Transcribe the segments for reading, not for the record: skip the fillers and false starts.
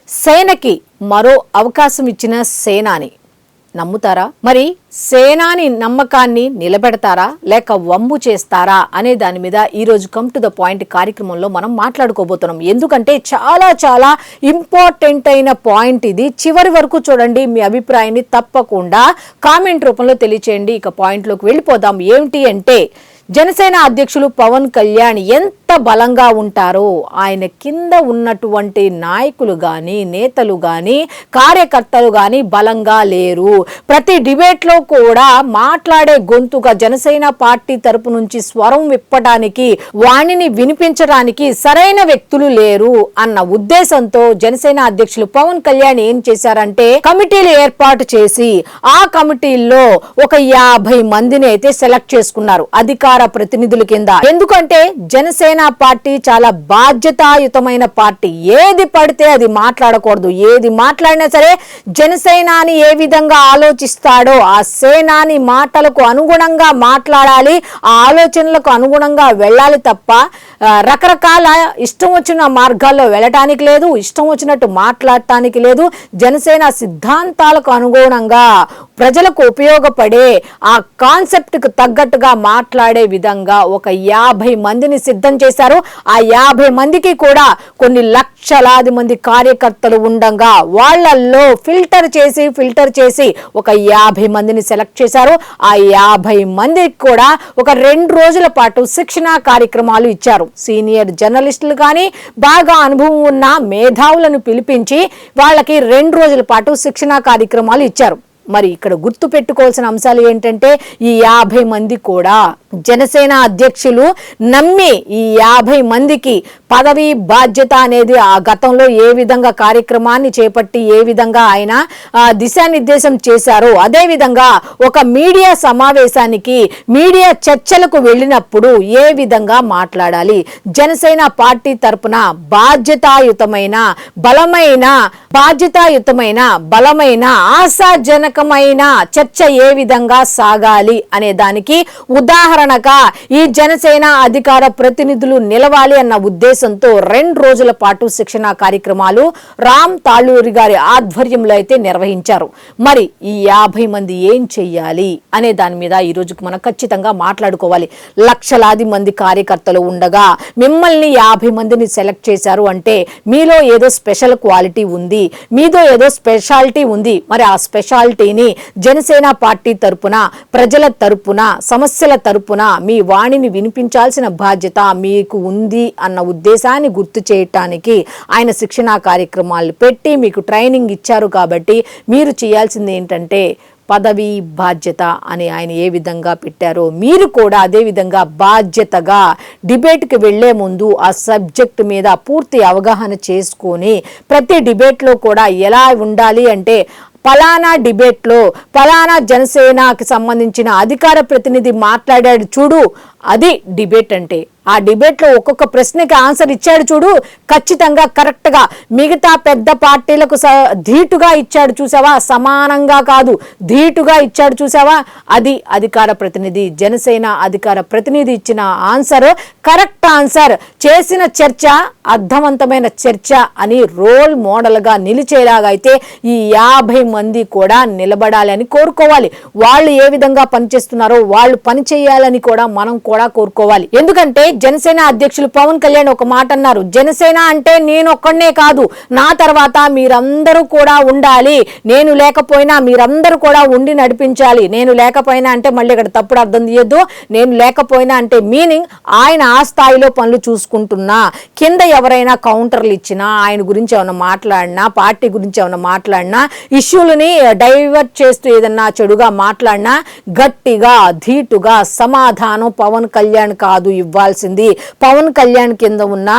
సేనకి మరో అవకాశం ఇచ్చిన సేనాని నమ్ముతారా? మరి సేనాని నమ్మకాన్ని నిలబెడతారా లేక వమ్ము చేస్తారా అనే దాని మీద ఈ రోజు కమ్ టు ద పాయింట్ కార్యక్రమంలో మనం మాట్లాడుకోబోతున్నాం. ఎందుకంటే చాలా చాలా ఇంపార్టెంట్ అయిన పాయింట్ ఇది. చివరి వరకు చూడండి, మీ అభిప్రాయాన్ని తప్పకుండా కామెంట్ రూపంలో తెలియచేయండి. ఇక పాయింట్లోకి వెళ్ళిపోదాం. ఏమిటి అంటే, జనసేన అధ్యక్షులు పవన్ కళ్యాణ్ ఎంత బలంగా ఉంటారో ఆయన కింద ఉన్నటువంటి నాయకులు గాని, నేతలు గాని, కార్యకర్తలు గాని బలంగా లేరు. ప్రతి డిబేట్లో కూడా మాట్లాడే గొంతుగా జనసేన పార్టీ తరపు నుంచి స్వరం విప్పడానికి, వాణిని వినిపించడానికి సరైన వ్యక్తులు లేరు అన్న ఉద్దేశంతో జనసేన అధ్యక్షులు పవన్ కళ్యాణ్ ఏం చేశారంటే, కమిటీలు ఏర్పాటు చేసి ఆ కమిటీల్లో ఒక 50 మందిని అయితే సెలెక్ట్ చేసుకున్నారు అధికార ప్రతినిధుల కింద. ఎందుకంటే జనసేన పార్టీ చాలా బాధ్యతాయుతమైన పార్టీ. ఏది పడితే అది మాట్లాడకూడదు. ఏది మాట్లాడినా సరే జనసేనాని ఏ విధంగా ఆలోచిస్తాడో ఆ సేనాని మాటలకు అనుగుణంగా మాట్లాడాలి, ఆ ఆలోచనలకు అనుగుణంగా వెళ్ళాలి తప్ప రకరకాల ఇష్టం వచ్చిన మార్గాల్లో వెళ్ళటానికి లేదు, ఇష్టం వచ్చినట్టు మాట్లాడటానికి లేదు. జనసేన సిద్ధాంతాలకు అనుగుణంగా ప్రజలకు ఉపయోగపడే ఆ కాన్సెప్ట్కు తగ్గట్టుగా మాట్లాడే విధంగా ఒక 50 మందిని సిద్ధం చేశారు. ఆ 50 మందికి కూడా కొన్ని లక్షలాది మంది కార్యకర్తలు ఉండగా వాళ్ళల్లో ఫిల్టర్ చేసి ఒక 50 మందిని సెలెక్ట్ చేశారు. ఆ 50 మందికి కూడా ఒక 2 రోజుల పాటు శిక్షణా కార్యక్రమాలు ఇచ్చారు. సీనియర్ జర్నలిస్టులు కానీ, బాగా అనుభవం ఉన్న మేధావులను పిలిపించి వాళ్ళకి 2 రోజుల పాటు శిక్షణా కార్యక్రమాలు ఇచ్చారు. మరి ఇక్కడ గుర్తు పెట్టుకోవాల్సిన అంశాలు ఏంటంటే, ఈ 50 మంది కూడా జనసేన అధ్యక్షులు నమ్మి ఈ 50 మందికి పదవి బాధ్యత అనేది ఆ గతంలో ఏ విధంగా కార్యక్రమాన్ని చేపట్టి ఏ విధంగా ఆయన దిశానిర్దేశం చేశారో అదే విధంగా ఒక మీడియా సమావేశానికి, మీడియా చర్చలకు వెళ్ళినప్పుడు ఏ విధంగా మాట్లాడాలి, జనసేన పార్టీ తరపున బాధ్యతాయుతమైన బలమైన ఆశాజనకమైన చర్చ ఏ విధంగా సాగాలి అనే దానికి ఉదాహరణగా ఈ జనసేన అధికార ప్రతినిధులు నిలవాలి అన్న ఉద్దేశంతో 2 రోజుల పాటు శిక్షణా కార్యక్రమాలు రామ్ తాళూరి గారి ఆధ్వర్యంలో అయితే నిర్వహించారు. మరి ఈ 50 మంది ఏం చెయ్యాలి అనే దాని మీద ఈ రోజుకు మనం ఖచ్చితంగా మాట్లాడుకోవాలి. లక్షలాది మంది కార్యకర్తలు ఉండగా మిమ్మల్ని 50 మందిని సెలెక్ట్ చేశారు అంటే మీలో ఏదో స్పెషల్ క్వాలిటీ ఉంది, మీదో ఏదో స్పెషాలిటీ ఉంది. మరి ఆ స్పెషాలిటీని జనసేన పార్టీ తరపున, ప్రజల తరపున, సమస్యల తరపున మీ వాణిని వినిపించాల్సిన బాధ్యత మీకు ఉంది అన్న ఉద్దేశాన్ని గుర్తు చేయటానికి ఆయన శిక్షణా కార్యక్రమాలు పెట్టి మీకు ట్రైనింగ్ ఇచ్చారు. కాబట్టి మీరు చేయాల్సింది ఏంటంటే, పదవి బాధ్యత అని ఆయన ఏ విధంగా పెట్టారో మీరు కూడా అదే విధంగా బాధ్యతగా డిబేట్కి వెళ్లే ముందు ఆ సబ్జెక్ట్ మీద పూర్తి అవగాహన చేసుకొని ప్రతి డిబేట్లో కూడా ఎలా ఉండాలి అంటే, పలానా డిబేట్లో పలానా జనసేనకి సంబంధించిన అధికార ప్రతినిధి మాట్లాడాడు చూడు, అది డిబేట్ అంటే. ఆ డిబేట్లో ఒక్కొక్క ప్రశ్నకి ఆన్సర్ ఇచ్చాడు చూడు, ఖచ్చితంగా కరెక్ట్గా మిగతా పెద్ద పార్టీలకు ధీటుగా ఇచ్చాడు చూసావా, సమానంగా కాదు ధీటుగా ఇచ్చాడు చూసావా, అది అధికార ప్రతినిధి. జనసేన అధికార ప్రతినిధి ఇచ్చిన ఆన్సర్ కరెక్ట్ ఆన్సర్, చేసిన చర్చ అర్థవంతమైన చర్చ అని రోల్ మోడల్గా నిలిచేలాగా అయితే ఈ 50 మంది కూడా నిలబడాలి అని కోరుకోవాలి. వాళ్ళు ఏ విధంగా పనిచేస్తున్నారో వాళ్ళు పని చేయాలని కూడా మనం కూడా కోరుకోవాలి. ఎందుకంటే జనసేన అధ్యక్షులు పవన్ కళ్యాణ్ ఒక మాట అన్నారు, జనసేన అంటే నేను ఒక్కడనే కాదు, నా తర్వాత మీరందరూ కూడా ఉండాలి, నేను లేకపోయినా మీరందరూ కూడా ఉండి నడిపించాలి. నేను లేకపోయినా అంటే మళ్ళీ ఇక్కడ తప్పుడు అర్థం తీయొద్దు. నేను లేకపోయినా అంటే మీనింగ్ ఆయన ఆ స్థాయిలో పనులు చూసుకుంటున్నా, కింద ఎవరైనా కౌంటర్లు ఇచ్చినా, ఆయన గురించి ఏమైనా మాట్లాడినా, పార్టీ గురించి ఏమైనా మాట్లాడినా, ఇష్యూలని డైవర్ట్ చేస్తూ ఏదన్నా చెడుగా మాట్లాడినా గట్టిగా ధీటుగా సమాధానం పవన్ కళ్యాణ్ కాదు ఇవ్వాల్సింది, పవన్ కళ్యాణ్ కింద ఉన్న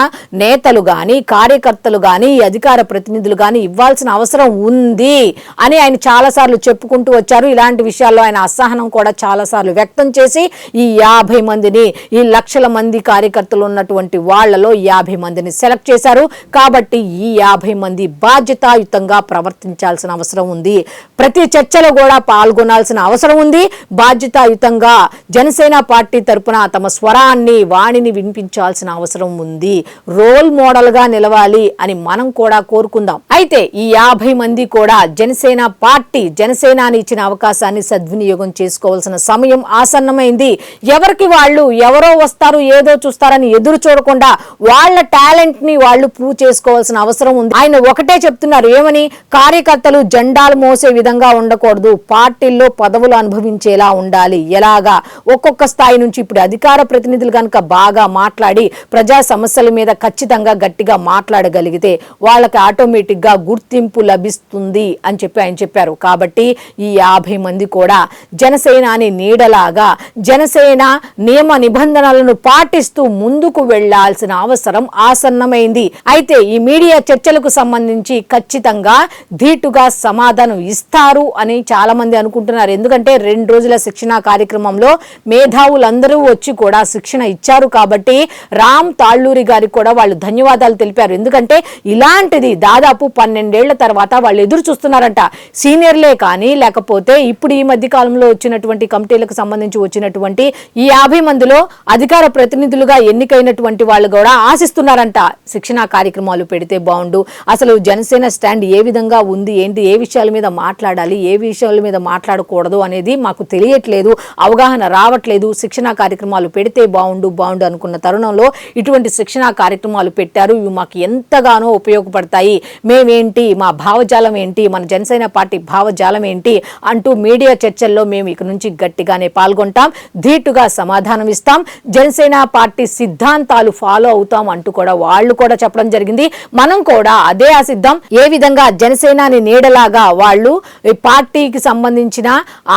నేతలు గాని, కార్యకర్తలు గాని, అధికార ప్రతినిధులు గాని ఇవ్వాల్సిన అవసరం ఉంది అని ఆయన చాలాసార్లు చెప్పుకుంటూ వచ్చారు. ఇలాంటి విషయాల్లో ఆయన అసహనం కూడా చాలాసార్లు వ్యక్తం చేసి ఈ 50 మందిని, ఈ లక్షల మంది కార్యకర్తలు ఉన్నటువంటి వాళ్లలో 50 మందిని సెలెక్ట్ చేశారు. కాబట్టి ఈ 50 మంది బాధ్యతాయుతంగా ప్రవర్తించాల్సిన అవసరం ఉంది. ప్రతి చర్చలో కూడా పాల్గొనాల్సిన అవసరం ఉంది. బాధ్యతాయుతంగా జనసేన పార్టీ తరపున వైపున తమ స్వరాన్ని వాణిని వినిపించాల్సిన అవసరం ఉంది. రోల్ మోడల్ గా నిలవాలి అని మనం కూడా కోరుకుందాం. అయితే ఈ 50 మంది కూడా జనసేన పార్టీ జనసేనాని ఇచ్చిన అవకాశాన్ని సద్వినియోగం చేసుకోవాల్సిన సమయం ఆసన్నమైంది. ఎవరికి వాళ్ళు ఎవరో వస్తారు ఏదో చూస్తారని ఎదురు చూడకుండా వాళ్ళ టాలెంట్ ని వాళ్ళు ప్రూవ్ చేసుకోవాల్సిన అవసరం ఉంది. ఆయన ఒకటే చెప్తున్నారు, ఏమని? కార్యకర్తలు జెండాలు మోసే విధంగా ఉండకూడదు, పార్టీల్లో పదవులు అనుభవించేలా ఉండాలి. ఎలాగా? ఒక్కొక్క స్థాయి నుంచి ఇప్పుడు అధికార ప్రతినిధులు కనుక బాగా మాట్లాడి ప్రజా సమస్యల మీద ఖచ్చితంగా గట్టిగా మాట్లాడగలిగితే వాళ్ళకి ఆటోమేటిక్ గా గుర్తింపు లభిస్తుంది అని చెప్పి ఆయన చెప్పారు. కాబట్టి ఈ 50 మంది కూడా జనసేనాని నీడలాగా జనసేన నియమ నిబంధనలను పాటిస్తూ ముందుకు వెళ్లాల్సిన అవసరం ఆసన్నమైంది. అయితే ఈ మీడియా చర్చలకు సంబంధించి ఖచ్చితంగా ధీటుగా సమాధానం ఇస్తారు అని చాలా మంది అనుకుంటున్నారు. ఎందుకంటే 2 రోజుల శిక్షణ కార్యక్రమంలో మేధావులందరూ వచ్చి కూడా శిక్షణ ఇచ్చారు కాబట్టి రామ్ తాళ్ళూరి గారికి కూడా వాళ్ళు ధన్యవాదాలు తెలిపారు. ఎందుకంటే ఇలాంటిది దాదాపు 12 ఏళ్ల తర్వాత వాళ్ళు ఎదురు చూస్తున్నారంట. సీనియర్లే కానీ లేకపోతే ఇప్పుడు ఈ మధ్య కాలంలో వచ్చినటువంటి కమిటీలకు సంబంధించి వచ్చినటువంటి ఈ 50 మందిలో అధికార ప్రతినిధులుగా ఎన్నికైనటువంటి వాళ్ళు కూడా ఆశిస్తున్నారంట శిక్షణ కార్యక్రమాలు పెడితే బాగుండు, అసలు జనసేన స్టాండ్ ఏ విధంగా ఉంది, ఏంటి, ఏ విషయాల మీద మాట్లాడాలి, ఏ విషయాల మీద మాట్లాడకూడదు అనేది మాకు తెలియట్లేదు, అవగాహన రావట్లేదు, శిక్షణ కార్యక్రమాలు పెడితే బాగుండు అనుకున్న తరుణంలో ఇటువంటి శిక్షణ కార్యక్రమాలు పెట్టారు. ఇవి మాకు ఎంతగానో ఉపయోగపడతాయి, మేమేంటి, మా భావజాలం ఏంటి, మన జనసేన పార్టీ భావజాలం ఏంటి అంటూ మీడియా చర్చల్లో మేము ఇక నుంచి గట్టిగానే పాల్గొంటాం, ధీటుగా సమాధానం ఇస్తాం, జనసేన పార్టీ సిద్ధాంతాలు ఫాలో అవుతాం అంటూ కూడా వాళ్ళు కూడా చెప్పడం జరిగింది. మనం కూడా అదే ఆశిద్దాం. ఏ విధంగా జనసేనాని నీడలాగా వాళ్ళు ఈ పార్టీకి సంబంధించిన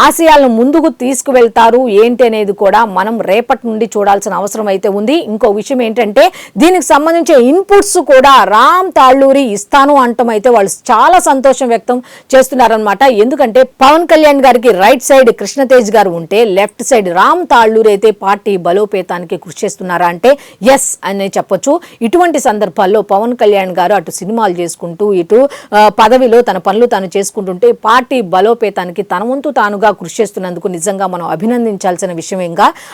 ఆశయాలను ముందుకు తీసుకువెళ్తారు ఏంటి అనేది కూడా మనం రేపటి నుండి చూడాల్సిన అవసరం అయితే ఉంది. ఇంకో విషయం ఏంటంటే దీనికి సంబంధించిన ఇన్పుట్స్ కూడా రామ్ తాళ్ళూరి ఇస్తాను అంటం అయితే వాళ్ళు చాలా సంతోషం వ్యక్తం చేస్తున్నారనమాట. ఎందుకంటే పవన్ కళ్యాణ్ గారికి రైట్ సైడ్ కృష్ణతేజ్ గారు ఉంటే లెఫ్ట్ సైడ్ రామ్ తాళ్ళూరి అయితే పార్టీ బలోపేతానికి కృషి చేస్తున్నారా అంటే ఎస్ అనే చెప్పొచ్చు. ఇటువంటి సందర్భాల్లో పవన్ కళ్యాణ్ గారు అటు సినిమాలు చేసుకుంటూ ఇటు పదవిలో తన పనులు తాను చేసుకుంటుంటే పార్టీ బలోపేతానికి తన వంతు తానుగా కృషి చేస్తున్నందుకు నిజంగా మనం అభినందించాల్సిన విషయంగా